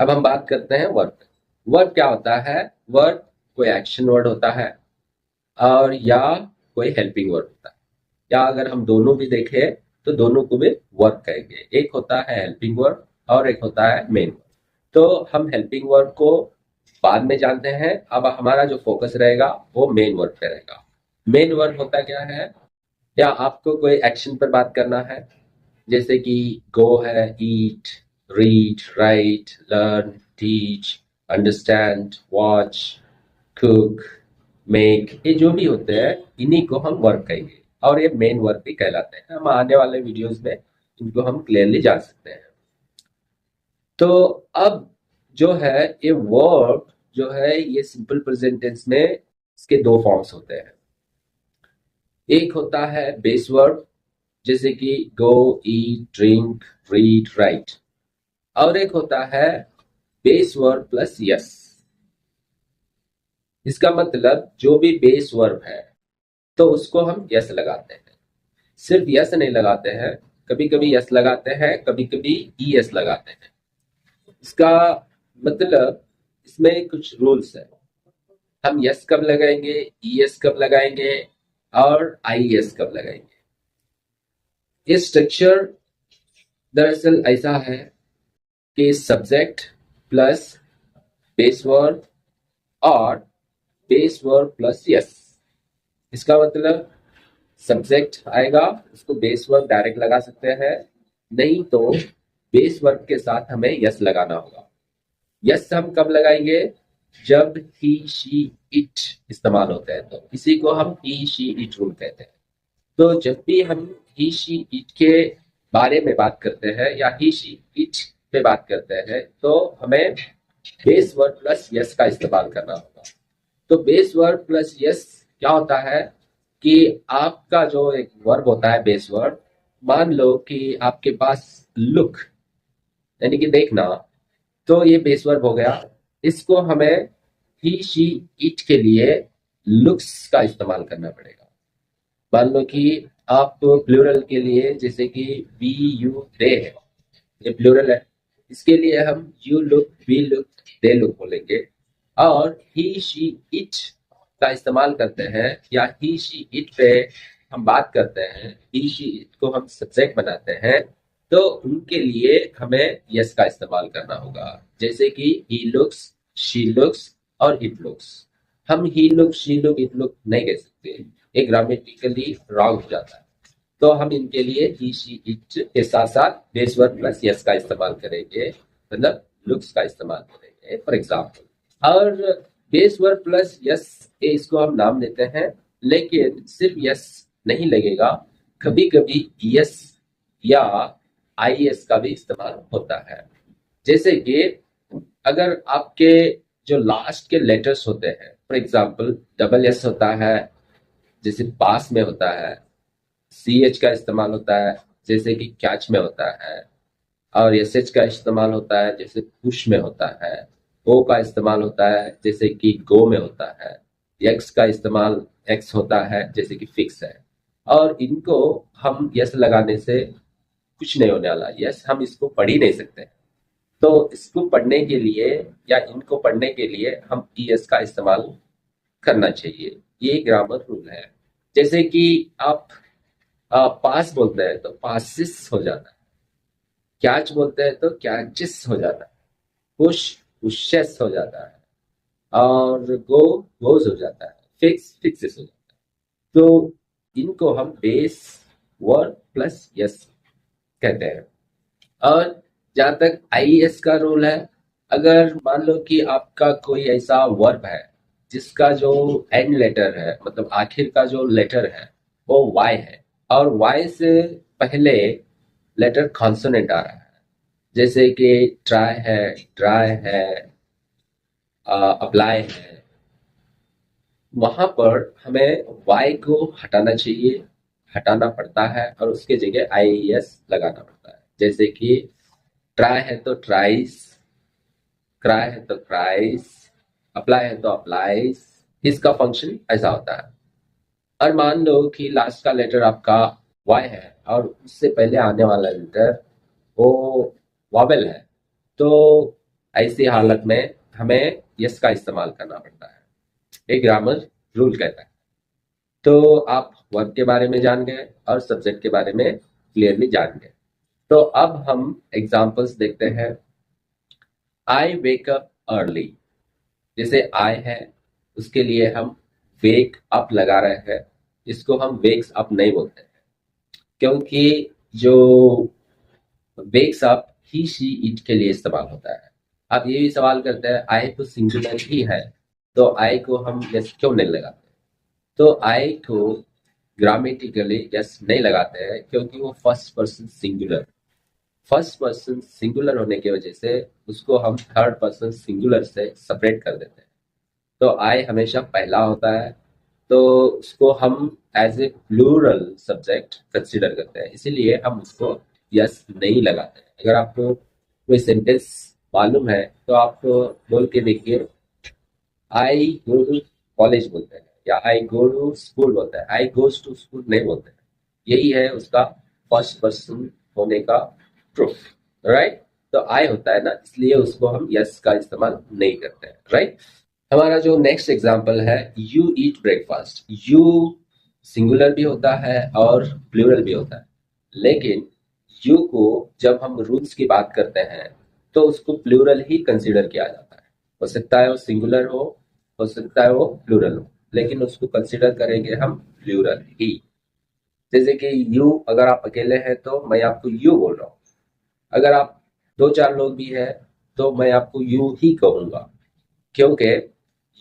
अब हम बात करते हैं वर्क। वर्क क्या होता है? वर्क कोई एक्शन वर्ड होता है और या कोई हेल्पिंग वर्ड होता है, या अगर हम दोनों भी देखें तो दोनों को भी वर्क कहेंगे। एक होता है हेल्पिंग वर्ड और एक होता है मेन वर्ड। तो हम हेल्पिंग वर्ड को बाद में जानते हैं। अब हमारा जो फोकस रहेगा वो मेन वर्ड पे रहेगा। मेन वर्ड होता क्या है? या आपको कोई एक्शन पर बात करना है, जैसे कि गो है, eat, read, write, learn, teach, understand, watch, cook, make, ये जो भी होते हैं इन्हीं को हम वर्क कहेंगे और ये मेन वर्क भी कहलाते हैं। हम आने वाले वीडियोस में इनको हम क्लियरली जान सकते हैं। तो अब जो है ये वर्ब जो है ये सिंपल प्रेजेंट टेंस में इसके दो फॉर्म्स होते हैं। एक होता है बेस वर्ब, जैसे कि गो, ईट, ड्रिंक, रीड, राइट। और एक होता है बेस वर्ब प्लस यस। इसका मतलब जो भी बेस वर्ब है तो उसको हम यस लगाते हैं। सिर्फ यस नहीं लगाते हैं, कभी कभी यस लगाते हैं, कभी कभी ई एस लगाते हैं। इसका मतलब इसमें कुछ रूल्स है। हम यस कब लगाएंगे, ई एस कब लगाएंगे और आई एस कब लगाएंगे। ये स्ट्रक्चर दरअसल ऐसा है कि सब्जेक्ट प्लस बेस वर्ब और बेस वर्ब प्लस यस। इसका मतलब सब्जेक्ट आएगा, उसको बेस वर्ब डायरेक्ट लगा सकते हैं, नहीं तो बेस वर्ब के साथ हमें यस लगाना होगा। यस हम कब लगाएंगे? जब ही, शी, इट इस्तेमाल होते हैं, तो इसी को हम ही, शी, इट रूल कहते हैं। तो जब भी हम ही, शी, इट के बारे में बात करते हैं या ही, शी, इट पे बात करते हैं तो हमें बेस वर्ड प्लस यस का इस्तेमाल करना होगा। तो बेस वर्ड प्लस यस क्या होता है कि आपका जो एक वर्ब होता है बेस वर्ड, मान लो कि आपके पास लुक यानी कि देखना, तो ये बेस वर्ब हो गया। इसको हमें ही, शी, इट के लिए लुक्स का इस्तेमाल करना पड़ेगा। मान लो कि आप प्लूरल के लिए, जैसे कि वी, यू, दे है, ये प्लूरल है, इसके लिए हम you look, we look, they look बोलेंगे। और ही, शी, इट का इस्तेमाल करते हैं या ही, शी, इट पे हम बात करते हैं, ही, शी, इट को हम सब्जेक्ट बनाते हैं, तो उनके लिए हमें यस का इस्तेमाल करना होगा। जैसे कि ही लुक्स, शी लुक्स और इट लुक्स। हम he look, she look, it look नहीं कह सकते, ये ग्रामेटिकली रॉन्ग हो जाता है। तो हम इनके लिए ही, शी, इट के साथ साथ बेस वर्ब प्लस यस का इस्तेमाल करेंगे, मतलब लुक्स का इस्तेमाल करेंगे फॉर एग्जाम्पल। और बेस वर्ब प्लस यस इसको हम नाम देते हैं, लेकिन सिर्फ यस नहीं लगेगा, कभी कभी यस या आई एस का भी इस्तेमाल होता है। जैसे कि अगर आपके जो लास्ट के लेटर्स होते हैं, फॉर एग्जाम्पल डबल एस होता है, जैसे पास में होता है, सी एच का इस्तेमाल होता है जैसे कि कैच में होता है, और एस एच का इस्तेमाल होता है जैसे पुश में होता है, ओ का इस्तेमाल होता है जैसे कि गो में होता है, एक्स का इस्तेमाल एक्स होता है जैसे कि फिक्स है। और इनको हम यस लगाने से कुछ नहीं होने वाला, यस हम इसको पढ़ ही नहीं सकते। तो इसको पढ़ने के लिए या इनको पढ़ने के लिए हम ई एस का इस्तेमाल करना चाहिए। ये ग्रामर रूल है। जैसे कि आप पास बोलते हैं तो पासिस हो जाता है, कैच बोलते हैं तो कैचिस हो जाता है, पुश पुशेस हो जाता है, और गो गोज हो जाता है, फिक्स फिक्सेस हो जाता है। तो इनको हम बेस वर्ब प्लस यस कहते हैं। और जहां तक आई एस का रूल है, अगर मान लो कि आपका कोई ऐसा वर्ब है जिसका जो एंड लेटर है, मतलब आखिर का जो लेटर है वो वाई है, और वाई से पहले लेटर कॉन्सोनेंट आ रहा है, जैसे कि ट्राई है, ड्राई है, अप्लाई है, वहां पर हमें वाई को हटाना चाहिए, हटाना पड़ता है, और उसके जगह आई एस लगाना पड़ता है। जैसे कि ट्राई है तो ट्राइस, क्राई है तो क्राइस, अप्लाई है तो अप्लाइज। इसका फंक्शन ऐसा होता है। और मान लो कि लास्ट का लेटर आपका वाई है और उससे पहले आने वाला लेटर वो वॉवेल है, तो ऐसी हालत में हमें यस का इस्तेमाल करना पड़ता है, ये ग्रामर रूल कहता है। तो आप वर्ब के बारे में जान गए और सब्जेक्ट के बारे में क्लियरली जान गए। तो अब हम एग्जाम्पल्स देखते हैं। आई वेक अप अर्ली, जैसे आई है उसके लिए हम वेक अप लगा रहे हैं, इसको हम वेक्स अप नहीं बोलते हैं, क्योंकि जो wakes up he she it के लिए इस्तेमाल होता है। आप ये भी सवाल करते हैं आई तो सिंगुलर ही है, तो आई को हम यस क्यों नहीं लगाते? तो आई को ग्रामेटिकली यस नहीं लगाते हैं क्योंकि वो फर्स्ट पर्सन सिंगुलर होने की वजह से उसको हम थर्ड पर्सन सिंगुलर से सेपरेट कर देते हैं। तो आई हमेशा पहला होता है, तो उसको हम as a plural subject consider करते हैं, इसीलिए हम उसको यस नहीं लगाते हैं। अगर आपको कोई सेंटेंस मालूम है तो आप बोल के देखिए, आई गो टू कॉलेज बोलते हैं या आई गो टू स्कूल बोलते हैं, आई गोज टू स्कूल नहीं बोलते हैं। यही है उसका फर्स्ट पर्सन होने का प्रूफ, राइट? तो आई होता है ना, इसलिए उसको हम यस का इस्तेमाल नहीं करते हैं, राइट? हमारा जो नेक्स्ट एग्जाम्पल है, you eat breakfast. You singular भी होता है और प्लूरल भी होता है, लेकिन यू को जब हम रूल्स की बात करते हैं तो उसको प्लूरल ही कंसीडर किया जाता है। हो सकता है वो सिंगुलर हो सकता है वो प्लूरल हो, लेकिन उसको कंसीडर करेंगे हम प्लूरल ही। जैसे कि यू, अगर आप अकेले हैं तो मैं आपको यू बोल रहा हूँ, अगर आप दो चार लोग भी हैं तो मैं आपको यू ही कहूंगा, क्योंकि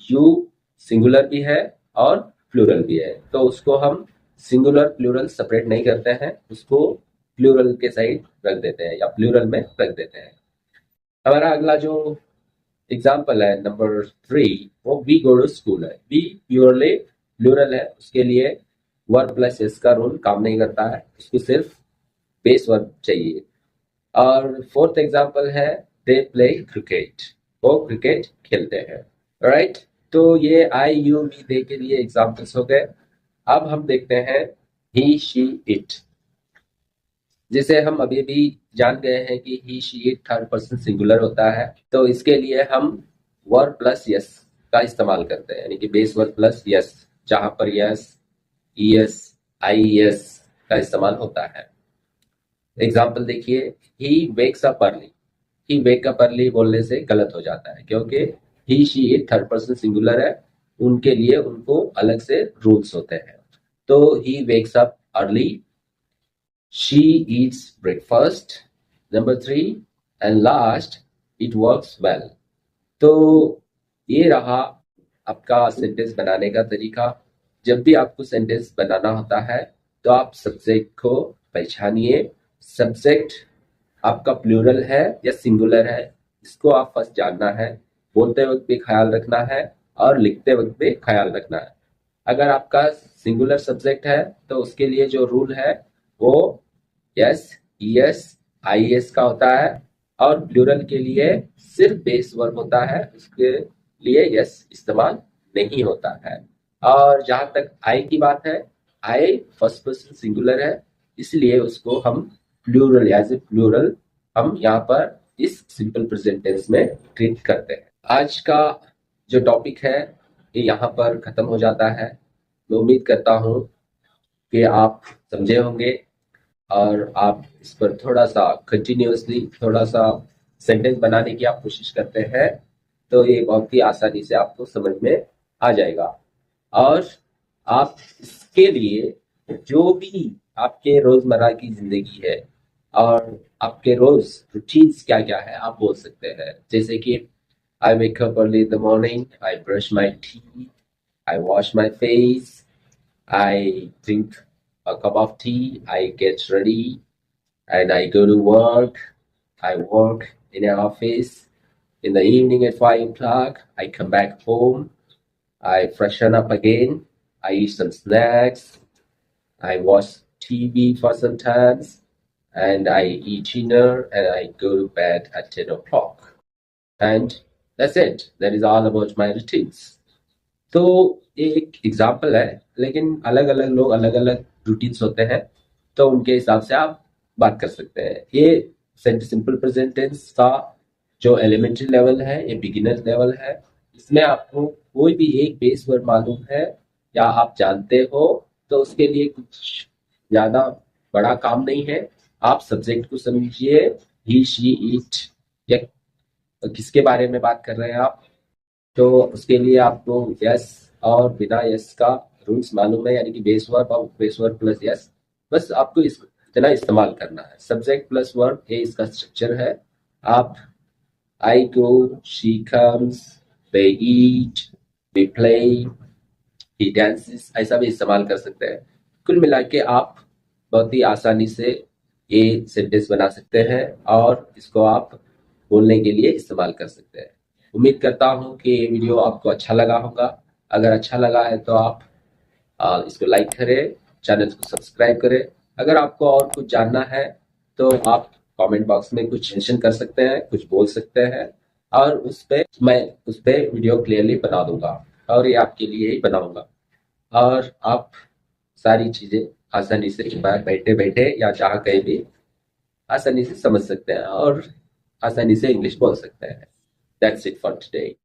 यू सिंगुलर भी है और प्लूरल भी है, तो उसको हम सिंगुलर प्लूरल सेपरेट नहीं करते हैं, उसको प्लूरल के साइड रख देते हैं या प्लूरल में रख देते हैं। हमारा अगला जो एग्जाम्पल है नंबर 3, वो वी गो टू स्कूल है। वी प्योरली प्लूरल है, उसके लिए वर्ब प्लस एस का रूल काम नहीं करता है, उसको सिर्फ बेस वर्ब चाहिए। और फोर्थ एग्जाम्पल है दे प्ले क्रिकेट, वो क्रिकेट खेलते हैं, राइट? तो ये आई यू वी दे के लिए एग्जाम्पल्स हो गए। अब हम देखते हैं ही शी इट, जिसे हम अभी भी जान गए हैं कि he she it third person singular होता है, तो इसके लिए हम वर्ब प्लस यस का इस्तेमाल करते हैं, यानी कि बेस वर्ब प्लस यस, जहां पर यस, ईएस, आईएस का इस्तेमाल होता है। एग्जाम्पल देखिए, he wakes up early. He wake up early बोलने से गलत हो जाता है, क्योंकि he she it third person singular है, उनके लिए उनको अलग से रूल्स होते हैं। तो ही wakes up early, she Yeats breakfast, number 3, and last, it works well. तो ये रहा आपका सेंटेंस बनाने का तरीका। जब भी आपको सेंटेंस बनाना होता है तो आप सब्जेक्ट को पहचानिए। सब्जेक्ट आपका प्लूरल है या सिंगुलर है, इसको आप फर्स्ट जानना है, बोलते वक्त भी ख्याल रखना है और लिखते वक्त भी ख्याल रखना है। अगर आपका सिंगुलर सब्जेक्ट है तो उसके लिए जो रूल है वो यस, ईएस, आईएस का होता है, और प्लूरल के लिए सिर्फ बेस वर्ब होता है, उसके लिए यस इस्तेमाल नहीं होता है। और जहां तक आई की बात है, आई फर्स्ट पर्सन सिंगुलर है, इसलिए उसको हम प्लूरल एज ए प्लूरल हम यहाँ पर इस सिंपल प्रेजेंट टेंस में ट्रीट करते हैं। आज का जो टॉपिक है ये यहाँ पर खत्म हो जाता है। मैं उम्मीद करता हूँ कि आप समझे होंगे और आप इस पर थोड़ा सा कंटिन्यूअसली थोड़ा सा सेंटेंस बनाने की आप कोशिश करते हैं तो ये बहुत ही आसानी से आपको समझ में आ जाएगा। और आप इसके लिए जो भी आपके रोजमर्रा की जिंदगी है और आपके रोज रूटीन्स क्या क्या है आप बोल सकते हैं, जैसे कि I wake up early in the morning, I brush my teeth, I wash my face, I drink a cup of tea, I get ready, and I go to work. I work in an office. In the evening at 5 o'clock, I come back home. I freshen up again. I eat some snacks. I watch TV for some times. And I eat dinner and I go to bed at 10 o'clock. And that's it. That is all about my routines. तो एक example है, लेकिन अलग अलग लोग अलग अलग routines होते हैं, तो उनके हिसाब से आप बात कर सकते हैं। ये सिंपल प्रेजेंट टेंस था जो एलिमेंट्री लेवल है या बिगिनर लेवल है, इसमें आपको कोई भी एक बेस वर्ड मालूम है या आप जानते हो तो उसके लिए कुछ ज्यादा बड़ा काम नहीं है। आप सब्जेक्ट को समझिए, ही शी इट, या किसके बारे में बात कर रहे हैं आप। तो उसके लिए आपको यस और बिना यस का रूल्स मालूम है, यानी कि बेस वर्ब और बेस वर्ब प्लस यस। बस आपको इतना इस्तेमाल करना है। सब्जेक्ट प्लस वर्ब ये इसका स्ट्रक्चर है। आप I go, she comes, they eat, we play, he dances ऐसा भी इस्तेमाल कर सकते हैं। कुल मिला के आप बहुत ही आसानी से ये सेंटेंस बना सकते हैं और इसको आप बोलने के लिए इस्तेमाल कर सकते हैं। उम्मीद करता हूँ कि ये वीडियो आपको अच्छा लगा होगा। अगर अच्छा लगा है तो आप इसको लाइक करें, चैनल को सब्सक्राइब करें। अगर आपको और कुछ जानना है तो आप कमेंट बॉक्स में कुछ मेंशन कर सकते हैं, कुछ बोल सकते हैं, और मैं उस पे वीडियो क्लियरली बना दूंगा और ये आपके लिए ही बनाऊंगा। और आप सारी चीजें आसानी से बाहर बैठे बैठे या जहाँ कहीं भी आसानी से समझ सकते हैं और आसानी से इंग्लिश बोल सकते हैं। That's it for today.